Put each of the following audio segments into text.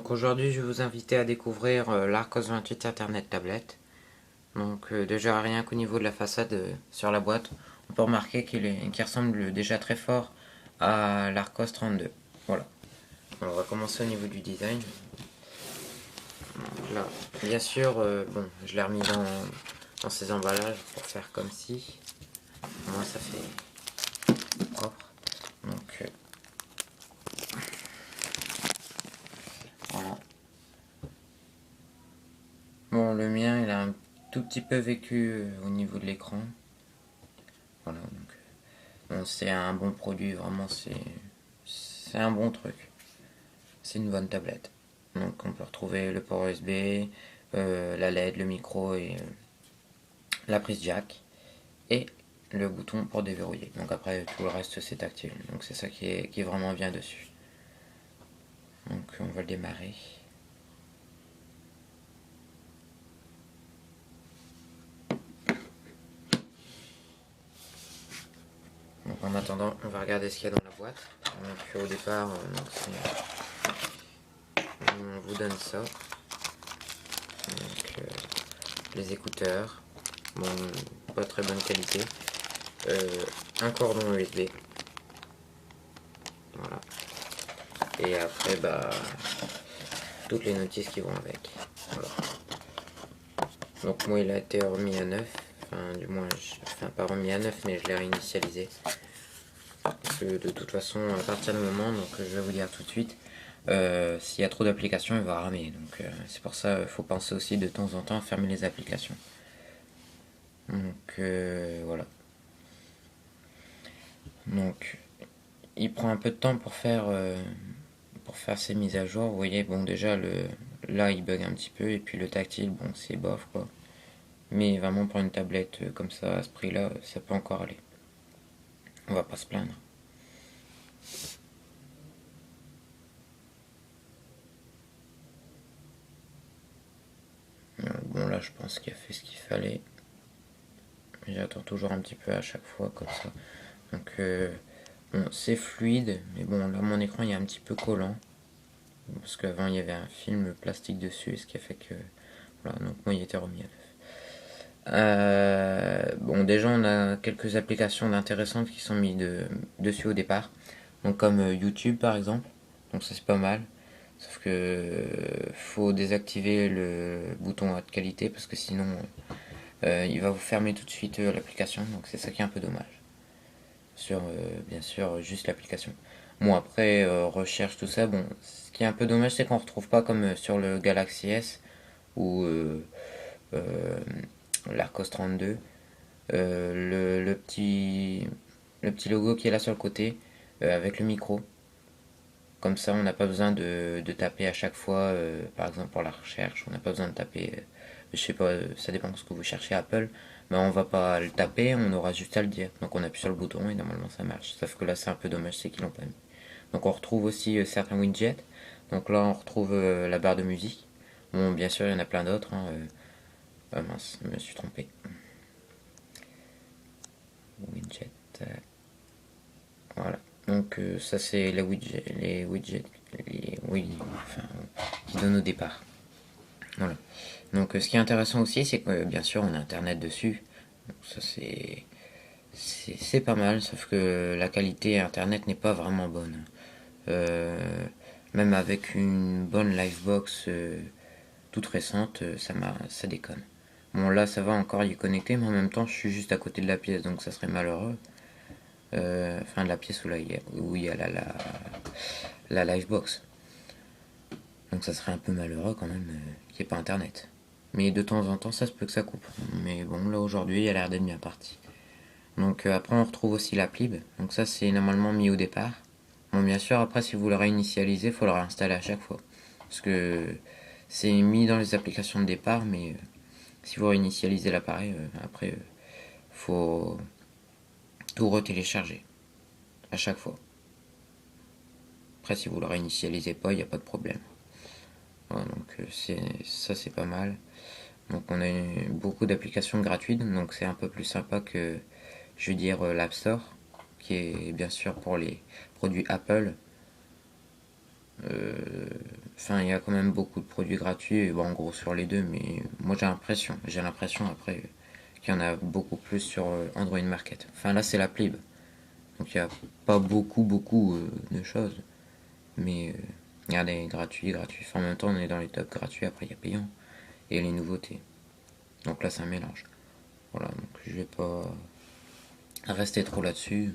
Donc aujourd'hui je vais vous inviter à découvrir l'Arcos 28 Internet Tablette. Donc déjà rien qu'au niveau de la façade sur la boîte, on peut remarquer qu'il ressemble déjà très fort à l'Arcos 32. Voilà. Alors, on va commencer au niveau du design. Donc là, bien sûr, bon, je l'ai remis dans ses emballages pour faire comme si. Moi ça fait propre. Donc voilà. Bon, le mien, il a un tout petit peu vécu au niveau de l'écran. Voilà, donc bon, c'est un bon produit, vraiment, c'est un bon truc. C'est une bonne tablette. Donc on peut retrouver le port USB, la LED, le micro et la prise jack et le bouton pour déverrouiller. Donc après tout le reste c'est tactile. Donc c'est ça qui est vraiment bien dessus. Donc on va le démarrer. Donc en attendant, on va regarder ce qu'il y a dans la boîte. Donc au départ, on vous donne ça. Donc les écouteurs, bon, pas très bonne qualité. Un cordon USB. Voilà. Et après, bah, toutes les notices qui vont avec. Voilà. Donc moi, il a été remis à neuf. Enfin, du moins, enfin pas remis à neuf, mais je l'ai réinitialisé. Parce que de toute façon, à partir du moment, donc je vais vous dire tout de suite, s'il y a trop d'applications, il va ramer. Donc c'est pour ça, il faut penser aussi de temps en temps à fermer les applications. Donc voilà. Donc il prend un peu de temps pour faire ces mises à jour. Vous voyez, bon déjà là il bug un petit peu et puis le tactile, bon c'est bof quoi. Mais vraiment pour une tablette comme ça à ce prix là, ça peut encore aller. On va pas se plaindre. Bon là je pense qu'il a fait ce qu'il fallait. J'attends toujours un petit peu à chaque fois comme ça. Donc bon, c'est fluide, mais bon là mon écran il est un petit peu collant. Parce qu'avant il y avait un film plastique dessus, ce qui a fait que voilà, donc moi il était remis à neuf. Bon déjà on a quelques applications intéressantes qui sont mises dessus au départ. Donc comme YouTube par exemple. Donc ça c'est pas mal. Sauf que faut désactiver le bouton haute qualité parce que sinon il va vous fermer tout de suite l'application. Donc c'est ça qui est un peu dommage. Sur bien sûr juste l'application. Bon après recherche tout ça, bon ce qui est un peu dommage c'est qu'on retrouve pas comme sur le Galaxy S ou euh, l'Arcos 32 le petit logo qui est là sur le côté avec le micro. Comme ça, on n'a pas besoin de taper à chaque fois, par exemple pour la recherche, on n'a pas besoin de taper, je sais pas, ça dépend de ce que vous cherchez Apple, mais on va pas le taper, on aura juste à le dire. Donc on appuie sur le bouton et normalement ça marche. Sauf que là c'est un peu dommage, c'est qu'ils l'ont pas mis. Donc on retrouve aussi certains widgets. Donc là on retrouve la barre de musique. Bon, bien sûr, il y en a plein d'autres. Hein, ah mince, je me suis trompé. Widget. Voilà. Donc ça c'est les widgets oui, enfin, qui donnent au départ. Voilà. Donc ce qui est intéressant aussi, c'est que bien sûr on a internet dessus. Donc, ça c'est pas mal, sauf que la qualité internet n'est pas vraiment bonne. Euh, Même avec une bonne livebox toute récente, ça déconne. Bon là ça va encore y connecter, mais en même temps je suis juste à côté de la pièce, donc ça serait malheureux. Enfin de la pièce où il y a la livebox. Donc ça serait un peu malheureux quand même qu'il n'y ait pas internet. Mais de temps en temps ça se peut que ça coupe. Mais bon là aujourd'hui il a l'air d'être bien parti. Donc après on retrouve aussi la plib. Donc ça c'est normalement mis au départ. Bon bien sûr après si vous le réinitialisez il faut le réinstaller à chaque fois. Parce que c'est mis dans les applications de départ mais si vous réinitialisez l'appareil après faut tout retélécharger à chaque fois. Après si vous le réinitialisez pas il n'y a pas de problème. Voilà, donc ça c'est pas mal. Donc on a beaucoup d'applications gratuites, donc c'est un peu plus sympa que je veux dire l'App Store, qui est bien sûr pour les produits Apple. Enfin, il y a quand même beaucoup de produits gratuits, bon, en gros sur les deux, mais moi j'ai l'impression après qu'il y en a beaucoup plus sur Android Market. Enfin là c'est la plib, donc il n'y a pas beaucoup de choses, mais regardez, gratuit, gratuit. Enfin, en même temps on est dans les tops gratuits, après il y a payant, et les nouveautés. Donc là c'est un mélange. Voilà, donc je vais pas rester trop là-dessus,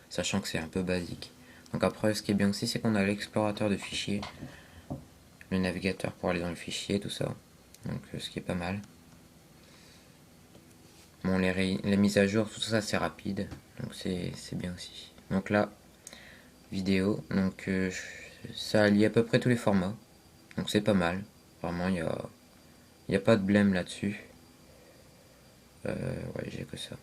sachant que c'est un peu basique. Donc après ce qui est bien aussi c'est qu'on a l'explorateur de fichiers, le navigateur pour aller dans le fichier, tout ça. Donc ce qui est pas mal. Bon, les mises à jour, tout ça c'est rapide, donc c'est bien aussi. Donc là, vidéo, donc ça allie à peu près tous les formats, donc c'est pas mal. Vraiment, y a pas de blême là-dessus. Ouais, j'ai que ça.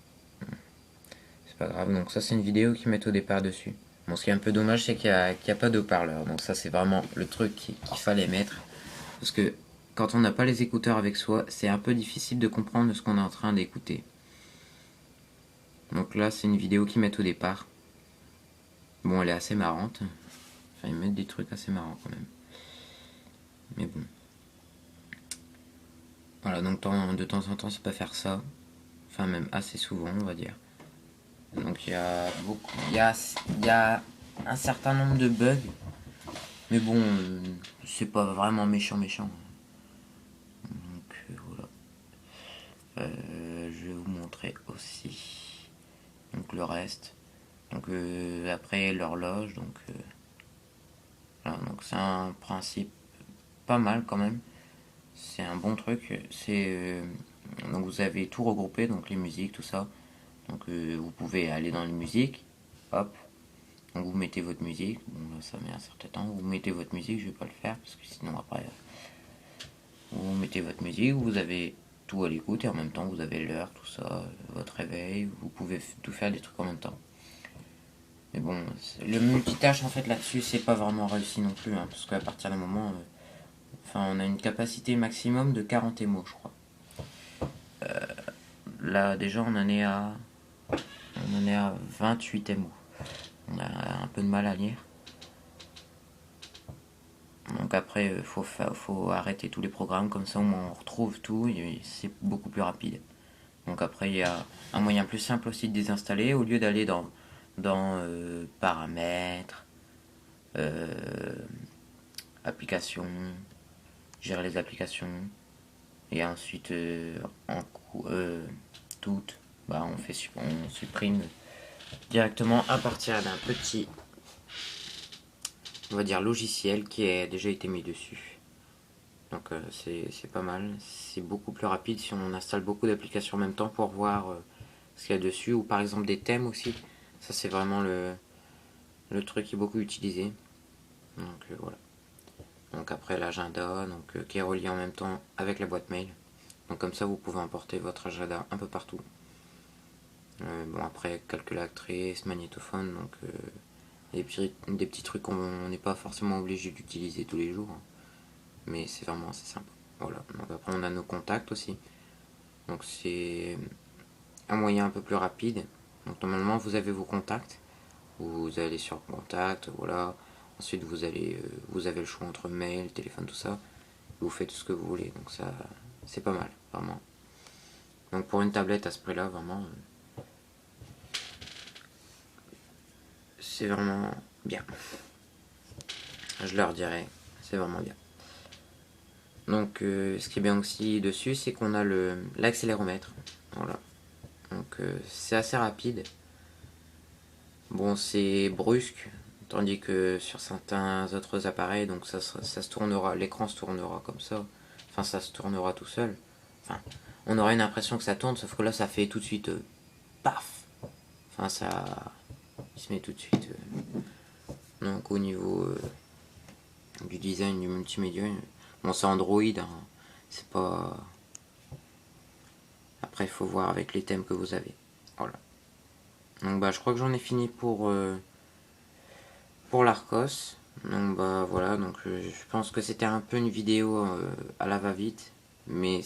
C'est pas grave, donc ça c'est une vidéo qu'ils mettent au départ dessus. Bon, ce qui est un peu dommage, c'est qu'il y a pas de haut-parleur, donc ça c'est vraiment le truc qu'il fallait mettre. Parce que quand on n'a pas les écouteurs avec soi, c'est un peu difficile de comprendre ce qu'on est en train d'écouter. Donc là, c'est une vidéo qu'ils mettent au départ. Bon, elle est assez marrante. Enfin, ils mettent des trucs assez marrants quand même. Mais bon. Voilà, donc de temps en temps, ça peut faire ça. Enfin, même assez souvent, on va dire. Donc il y a beaucoup. Il y a un certain nombre de bugs. Mais bon, c'est pas vraiment méchant. Donc voilà. Je vais vous montrer aussi. Donc le reste. Donc après l'horloge. Donc voilà, donc c'est un principe pas mal quand même. C'est un bon truc. Donc vous avez tout regroupé, donc les musiques, tout ça. Donc vous pouvez aller dans les musiques, hop. Donc vous mettez votre musique. Bon là ça met un certain temps. Vous mettez votre musique, je vais pas le faire parce que sinon après vous mettez votre musique. Vous avez tout à l'écoute et en même temps vous avez l'heure, tout ça, votre réveil. Vous pouvez tout faire des trucs en même temps. Mais bon, le multitâche en fait là-dessus c'est pas vraiment réussi non plus, hein, parce qu'à partir d'un moment, enfin on a une capacité maximum de 40 émos je crois. Là, déjà, on en est à 28 MO. On a un peu de mal à lire. Donc après, faut arrêter tous les programmes, comme ça on retrouve tout et c'est beaucoup plus rapide. Donc après, il y a un moyen plus simple aussi de désinstaller, au lieu d'aller dans paramètres, euh, applications, gérer les applications, et ensuite toutes, bah, on supprime directement à partir d'un petit, on va dire, logiciel qui a déjà été mis dessus. Donc c'est pas mal, c'est beaucoup plus rapide si on installe beaucoup d'applications en même temps pour voir ce qu'il y a dessus, ou par exemple des thèmes aussi. Ça c'est vraiment le truc qui est beaucoup utilisé. Donc voilà. Donc après l'agenda, qui est relié en même temps avec la boîte mail. Donc comme ça vous pouvez emporter votre agenda un peu partout. Bon après calculatrice, magnétophone, donc des petits trucs qu'on n'est pas forcément obligé d'utiliser tous les jours, hein. Mais c'est vraiment assez sympa. Voilà. Donc après on a nos contacts aussi. Donc c'est un moyen un peu plus rapide. Donc normalement vous avez vos contacts. Vous allez sur contact, voilà. Ensuite vous avez le choix entre mail, téléphone, tout ça. Vous faites tout ce que vous voulez. Donc ça c'est pas mal, vraiment. Donc pour une tablette à ce prix-là, vraiment, c'est vraiment bien. Je leur dirais, c'est vraiment bien. Donc ce qui est bien aussi dessus, c'est qu'on a l'accéléromètre. Voilà. Donc c'est assez rapide. Bon, c'est brusque, tandis que sur certains autres appareils, donc ça se tournera, l'écran se tournera comme ça. Enfin, ça se tournera tout seul. Enfin, on aura une impression que ça tourne, sauf que là, ça fait tout de suite paf. Enfin, il se met tout de suite. Donc au niveau du design du multimédia, bon, c'est Android, hein, c'est pas. Après, il faut voir avec les thèmes que vous avez. Voilà. Donc bah, je crois que j'en ai fini pour l'Arcos. Donc bah voilà, donc je pense que c'était un peu une vidéo à la va-vite, mais